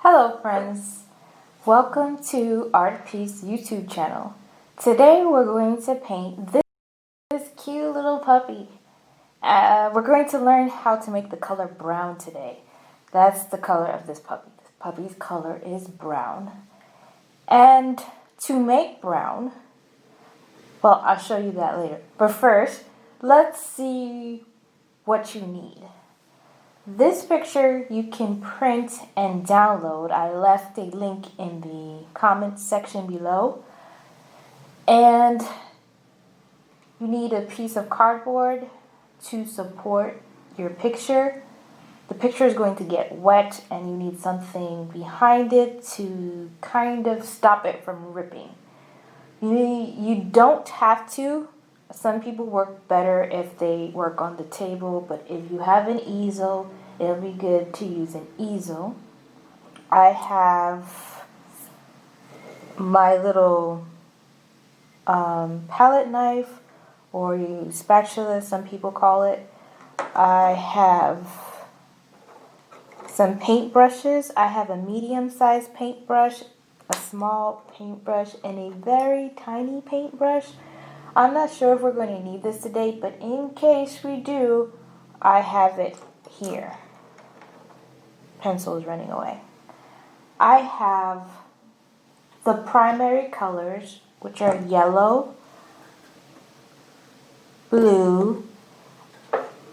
Hello friends, welcome to Art Piece YouTube channel. Today we're going to paint this cute little puppy. We're going to learn how to make the color brown today. That's the color of this puppy. This puppy's color is brown. And to make brown, well, I'll show you that later. But first, let's see what you need. This picture you can print and download. I left a link in the comments section below. And you need a piece of cardboard to support your picture. The picture is going to get wet and you need something behind it to kind of stop it from ripping. You don't have to. Some people work better if they work on the table, but if you have an easel, it'll be good to use an easel. I have my little palette knife, or spatula, some people call it. I have some paint brushes. I have a medium-sized paintbrush, a small paintbrush, and a very tiny paintbrush. I'm not sure if we're going to need this today, but in case we do, I have it here. Pencil is running away. I have the primary colors, which are yellow, blue,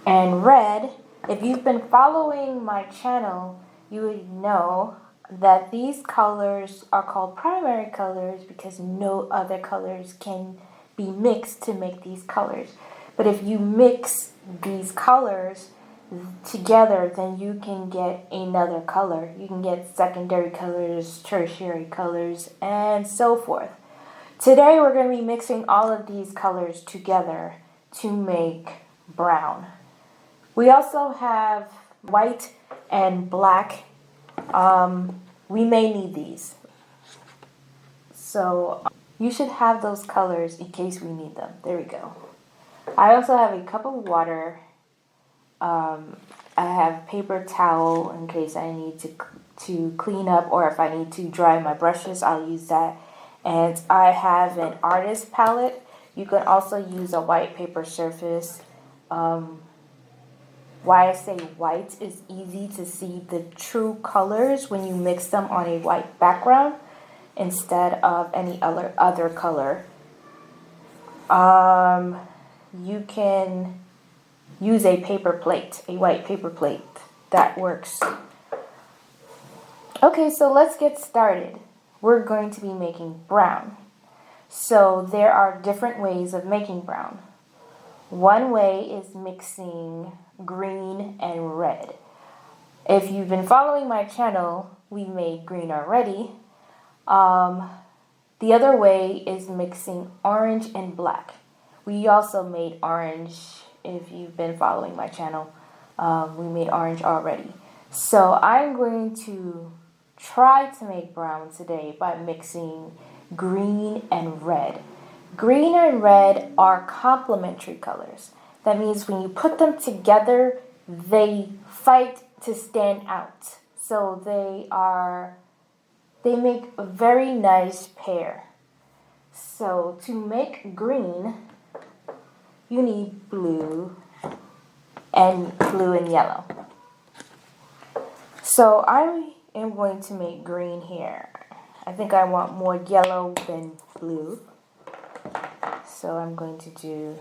and red. If you've been following my channel, you would know that these colors are called primary colors because no other colors can be mixed to make these colors. But if you mix these colors together, then you can get another color. You can get secondary colors, tertiary colors, and so forth. Today we're going to be mixing all of these colors together to make brown. We also have white and black. We may need these. So you should have those colors in case we need them. There we go. I also have a cup of water. I have paper towel in case I need to clean up, or if I need to dry my brushes, I'll use that. And I have an artist palette. You can also use a white paper surface. Why I say white is easy to see the true colors when you mix them on a white background instead of any other color. You can use a paper plate, a white paper plate. That works. Okay, so let's get started. We're going to be making brown. So there are different ways of making brown. One way is mixing green and red. If you've been following my channel, we made green already. The other way is mixing orange and black. We also made orange. If you've been following my channel, we made orange already. So I'm going to try to make brown today by mixing green and red. Green and red are complementary colors. That means when you put them together, they fight to stand out. So they make a very nice pair. So to make green, you need blue and yellow. So I am going to make green here. I think I want more yellow than blue. So I'm going to do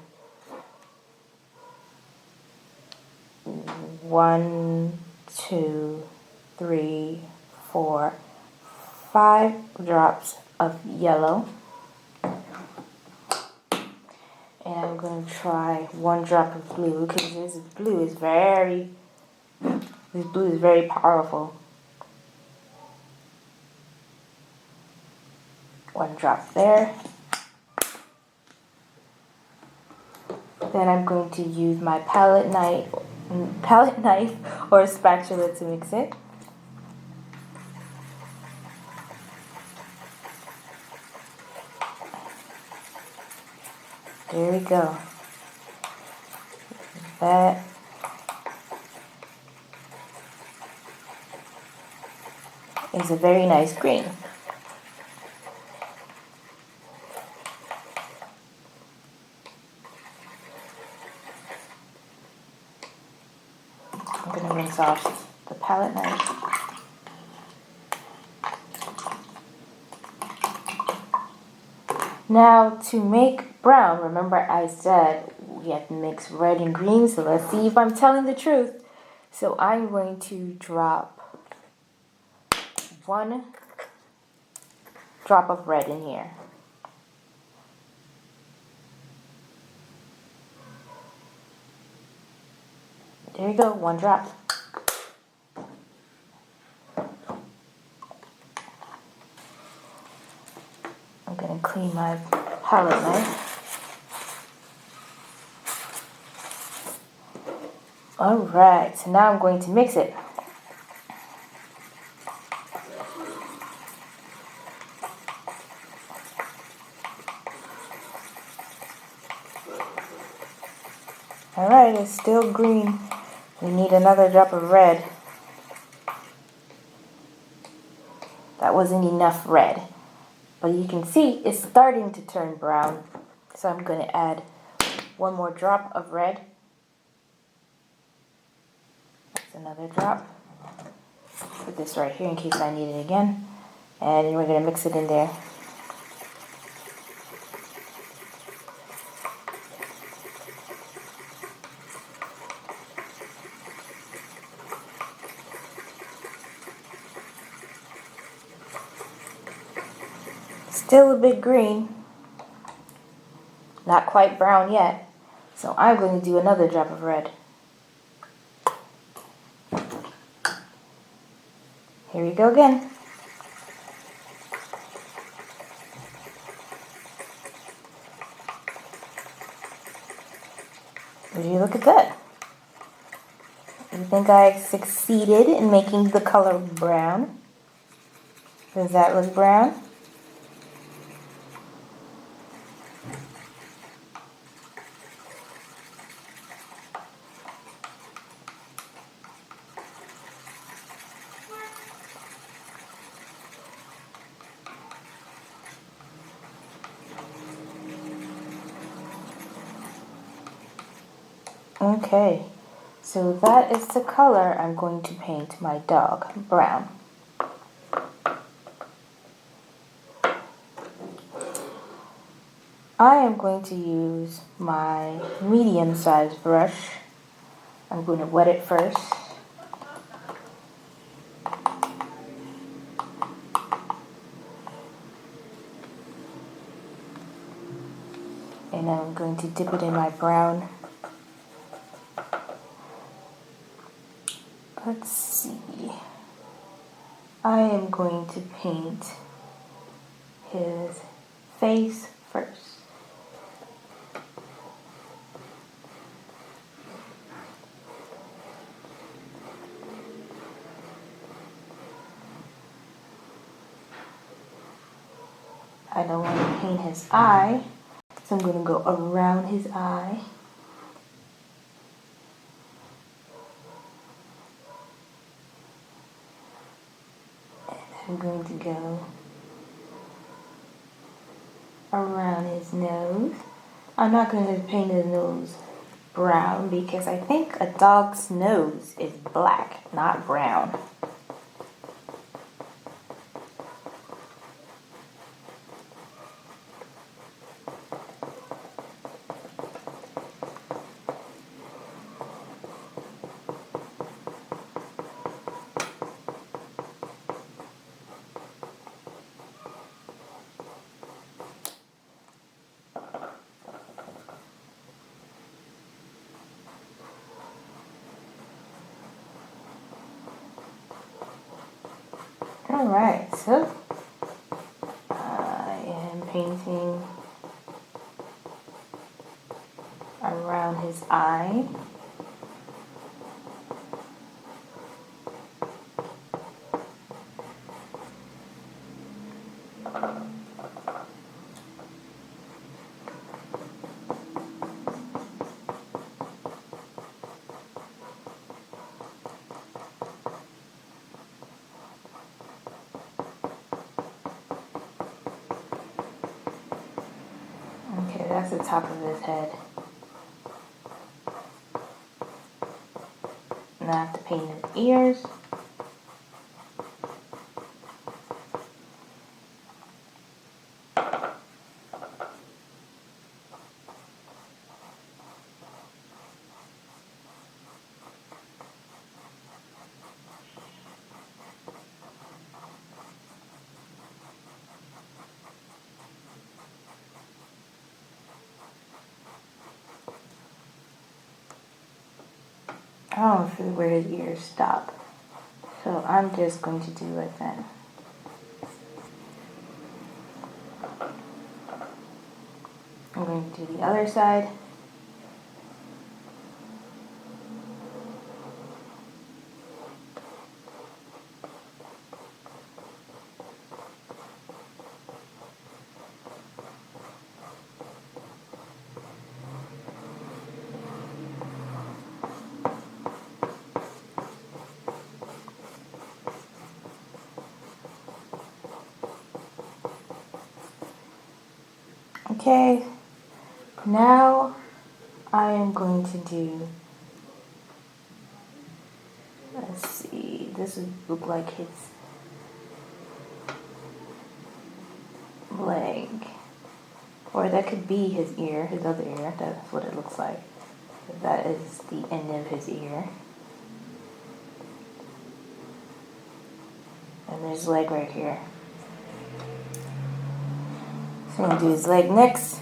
1, 2, 3, 4, 5 drops of yellow. And I'm going to try 1 drop of blue because this blue is very powerful. 1 drop there. Then I'm going to use my palette knife or spatula to mix it. There we go. That. is a very nice green. I'm going to rinse off the palette knife. Now to make brown, remember I said we have to mix red and green, so let's see if I'm telling the truth. So I'm going to drop 1 drop of red in here. There you go, 1 drop. I'm going to clean my palette knife. Alright, so now I'm going to mix it. Alright, it's still green. We need another drop of red. That wasn't enough red. But you can see it's starting to turn brown. So I'm going to add 1 more drop of red. That's another drop. Put this right here in case I need it again. And then we're going to mix it in there. Still a bit green. Not quite brown yet. So I'm going to do another drop of red. Here we go again. Would you look at that? You think I succeeded in making the color brown? Does that look brown? Okay, so that is the color I'm going to paint my dog brown. I am going to use my medium-sized brush. I'm going to wet it first. And then I'm going to dip it in my brown. Let's see. I am going to paint his face first. I don't want to paint his eye, so I'm going to go around his eye. I'm going to go around his nose. I'm not going to paint his nose brown because I think a dog's nose is black, not brown. Alright, so I am painting around his eye. Okay, that's the top of his head. Now I have to paint his ears. I don't know where his ears stop. So I'm just going to do like that. I'm going to do the other side. Okay, now I am going to do, let's see, this would look like his leg. Or that could be his ear, his other ear. That's what it looks like. That is the end of his ear. And there's his leg right here. So I'm going to do his leg next.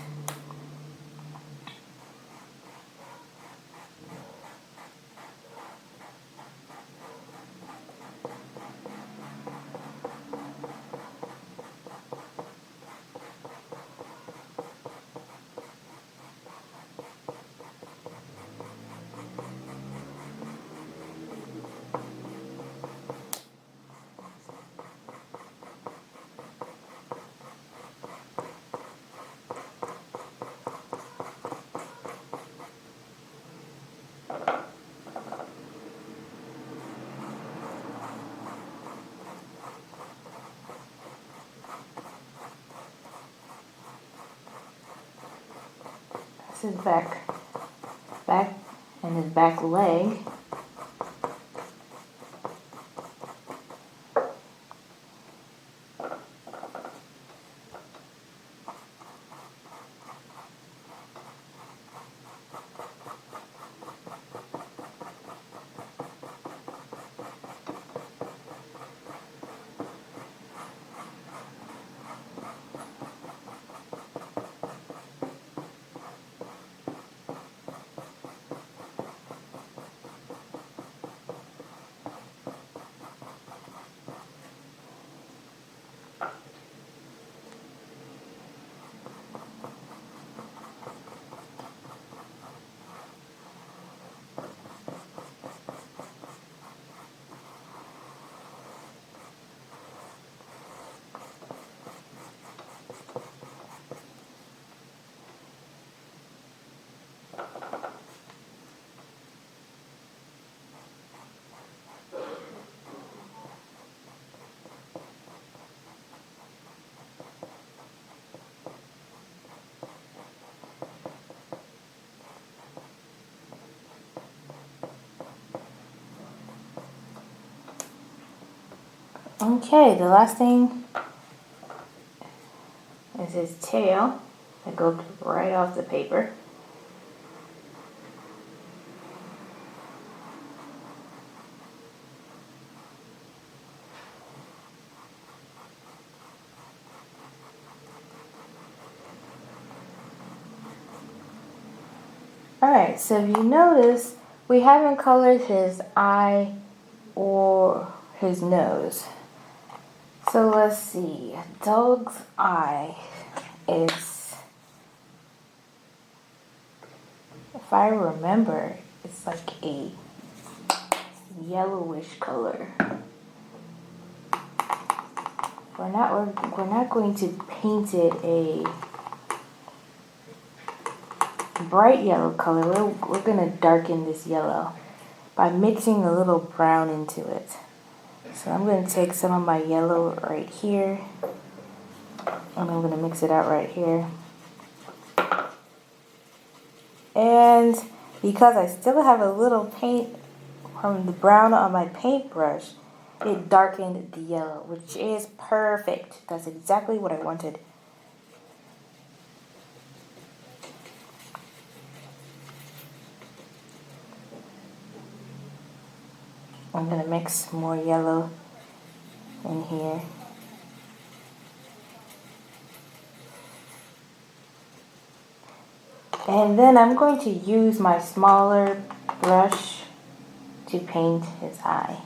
His back and his back leg. Okay, the last thing is his tail that goes right off the paper. Alright, so if you notice, we haven't colored his eye or his nose. So let's see, a dog's eye is, if I remember, it's like a yellowish color. We're not going to paint it a bright yellow color. We're going to darken this yellow by mixing a little brown into it. So I'm going to take some of my yellow right here, and I'm going to mix it out right here. And because I still have a little paint from the brown on my paintbrush, it darkened the yellow, which is perfect. That's exactly what I wanted. I'm gonna mix more yellow in here. And then I'm going to use my smaller brush to paint his eye.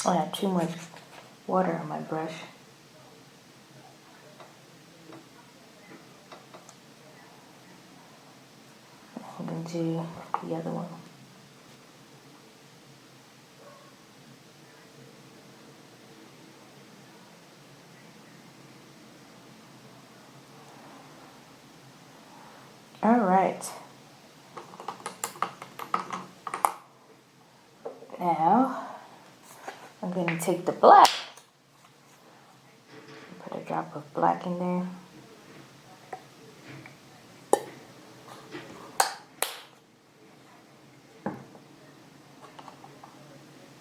I have too much water on my brush. I'm going to do the other one. All right. Now, I'm going to take the black. Put a drop of black in there.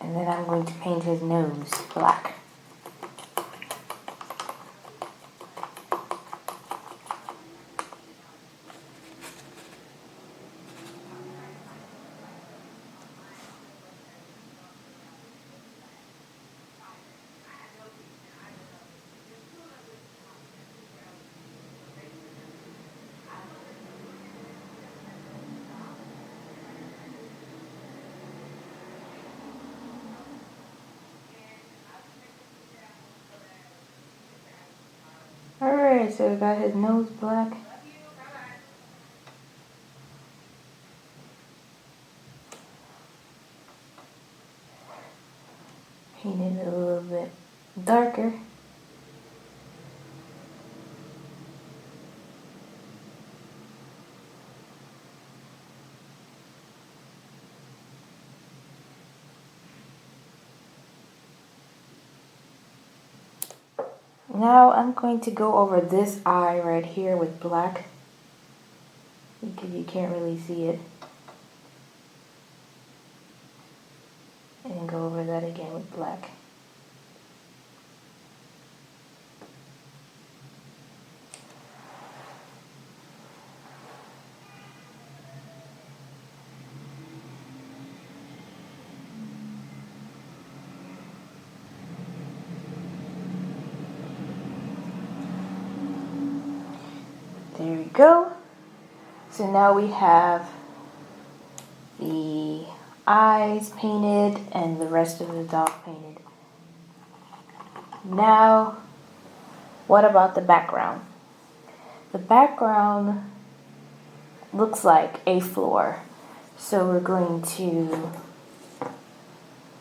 And then I'm going to paint his nose black. Alright, so we got his nose black. Paint it a little bit darker. Now I'm going to go over this eye right here with black, because you can't really see it. And go over that again with black. There we go. So now we have the eyes painted and the rest of the dog painted. Now, what about the background? The background looks like a floor. So we're going to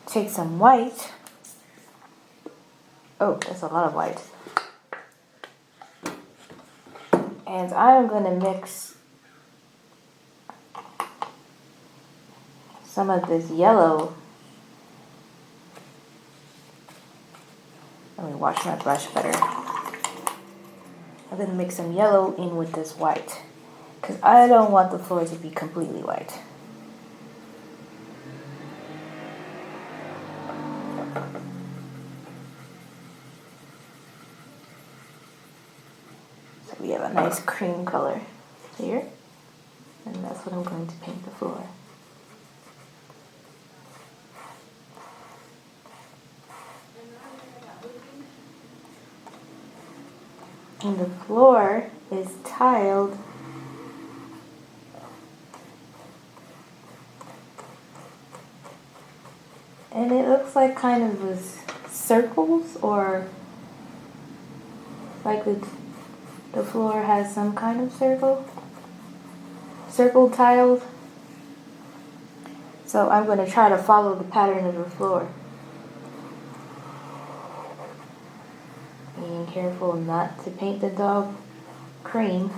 take some white. Oh, that's a lot of white. And I'm going to mix some of this yellow. Let me wash my brush better. I'm going to mix some yellow in with this white, because I don't want the floor to be completely white. So we have a nice cream color here, and that's what I'm going to paint the floor. And the floor is tiled and it looks like kind of with circles, or like the floor has some kind of circle tiled. So I'm going to try to follow the pattern of the floor. Being careful not to paint the dog cream.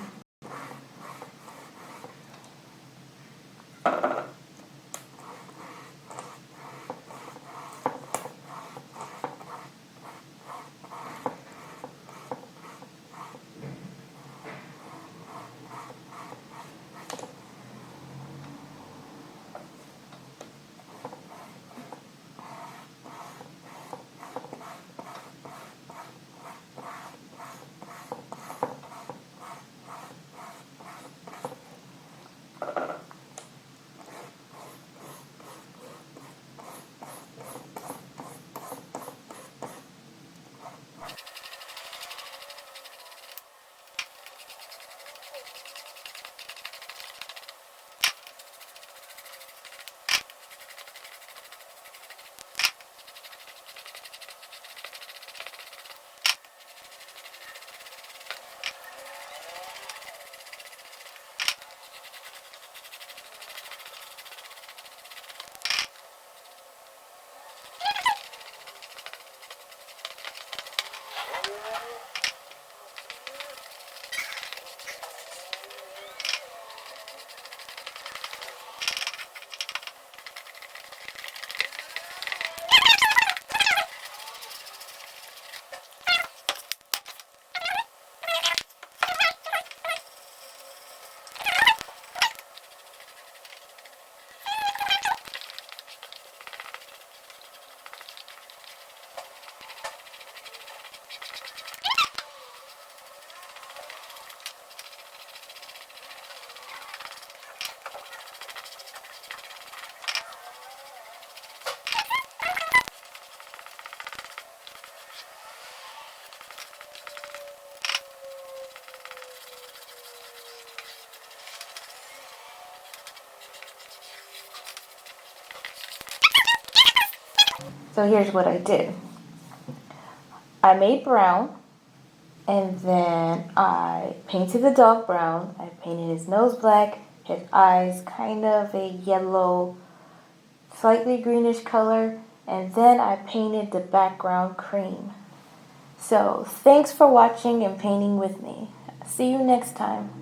So here's what I did. I made brown, and then I painted the dog brown. I painted his nose black, his eyes kind of a yellow, slightly greenish color, and then I painted the background cream. So thanks for watching and painting with me. See you next time.